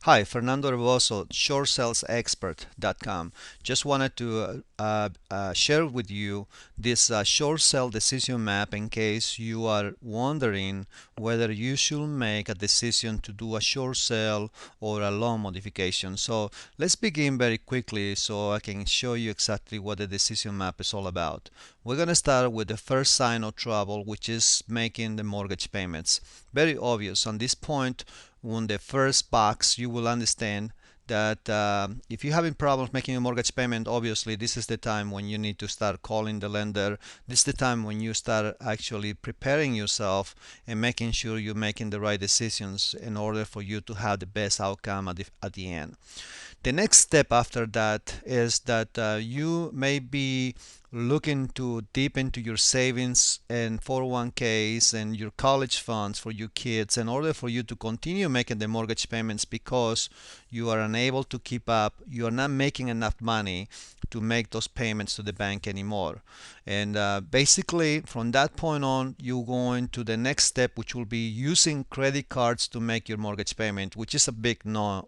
Hi, Fernando Herboso, ShoreSellsExpert.com. Just wanted to share with you this short sell decision map in case you are wondering whether you should make a decision to do a short sell or a loan modification. So let's begin very quickly so I can show you exactly what the decision map is all about. We're going to start with the first sign of trouble, which is making the mortgage payments. Very obvious. On this point, on the first box, you will understand that if you're having problems making a mortgage payment, obviously this is the time when you need to start calling the lender. This is the time when you start actually preparing yourself and making sure you're making the right decisions in order for you to have the best outcome at the end. The next step after that is that you may be looking to deep into your savings and 401ks and your college funds for your kids in order for you to continue making the mortgage payments because you are unable to keep up. You are not making enough money to make those payments to the bank anymore. And basically from that point on, you go into the next step, which will be using credit cards to make your mortgage payment, which is a big no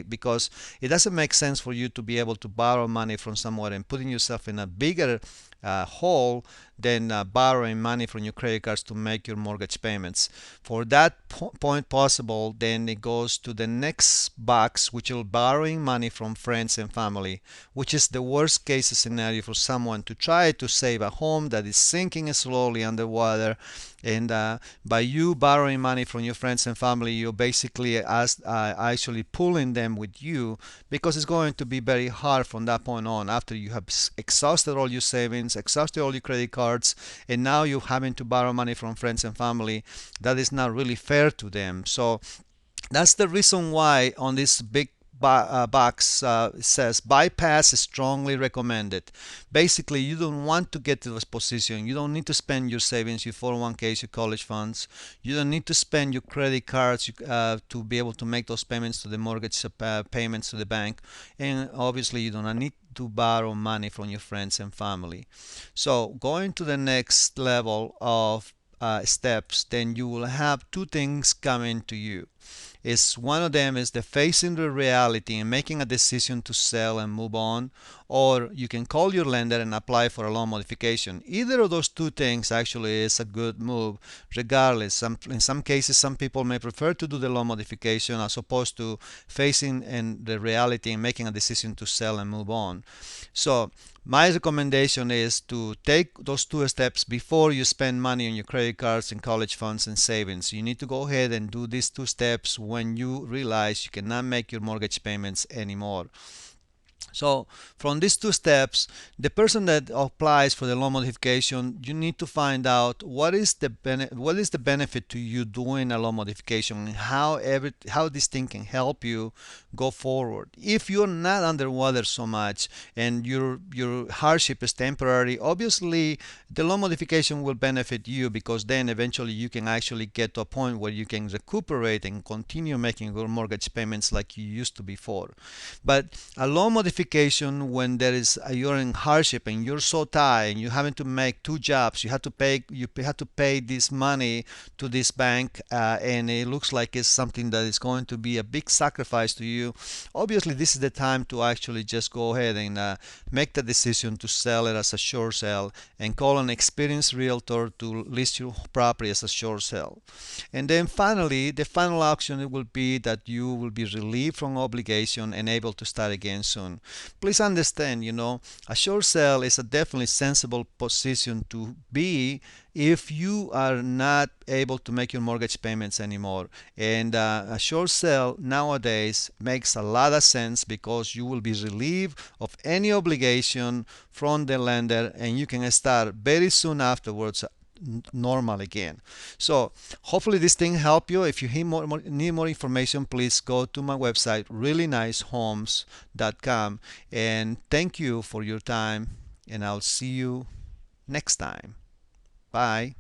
because it doesn't make sense for you to be able to borrow money from somewhere and putting yourself in a bigger hole than borrowing money from your credit cards to make your mortgage payments. For that point possible, then it goes to the next box, which is borrowing money from friends and family, which is the worst case scenario for someone to try to save a home that is sinking slowly underwater. And by you borrowing money from your friends and family, you're basically actually pulling them with you, because it's going to be very hard from that point on after you have exhausted all your savings, exhausted all your credit cards, and now you're having to borrow money from friends and family. That is not really fair to them. So that's the reason why on this big box it says bypass is strongly recommended. Basically, you don't want to get to this position. You don't need to spend your savings, your 401ks, your college funds. You don't need to spend your credit cards to be able to make those payments to the mortgage payments to the bank. And obviously, you don't need to borrow money from your friends and family. So going to the next level of steps, then you will have two things coming to you. Is one of them is the facing the reality and making a decision to sell and move on, or you can call your lender and apply for a loan modification. Either of those two things actually is a good move regardless. In some cases, some people may prefer to do the loan modification as opposed to facing and the reality and making a decision to sell and move on. So my recommendation is to take those two steps before you spend money on your credit cards and college funds and savings. You need to go ahead and do these two steps when you realize you cannot make your mortgage payments anymore. So from these two steps, the person that applies for the loan modification, you need to find out what is the benefit to you doing a loan modification, and how this thing can help you go forward. If you're not underwater so much and your hardship is temporary, obviously the loan modification will benefit you, because then eventually you can actually get to a point where you can recuperate and continue making your mortgage payments like you used to before. But a loan modification, when you're in hardship and you're so tired and you're having to make two jobs, you have to pay this money to this bank, and it looks like it's something that is going to be a big sacrifice to you. Obviously, this is the time to actually just go ahead and make the decision to sell it as a short sale and call an experienced realtor to list your property as a short sale. And then finally, the final option will be that you will be relieved from obligation and able to start again soon. Please understand, a short sale is a definitely sensible position to be if you are not able to make your mortgage payments anymore. And a short sale nowadays makes a lot of sense, because you will be relieved of any obligation from the lender, and you can start very soon afterwards normal again. So hopefully this thing helped you. If you need more information, please go to my website, reallynicehomes.com. And thank you for your time, and I'll see you next time. Bye.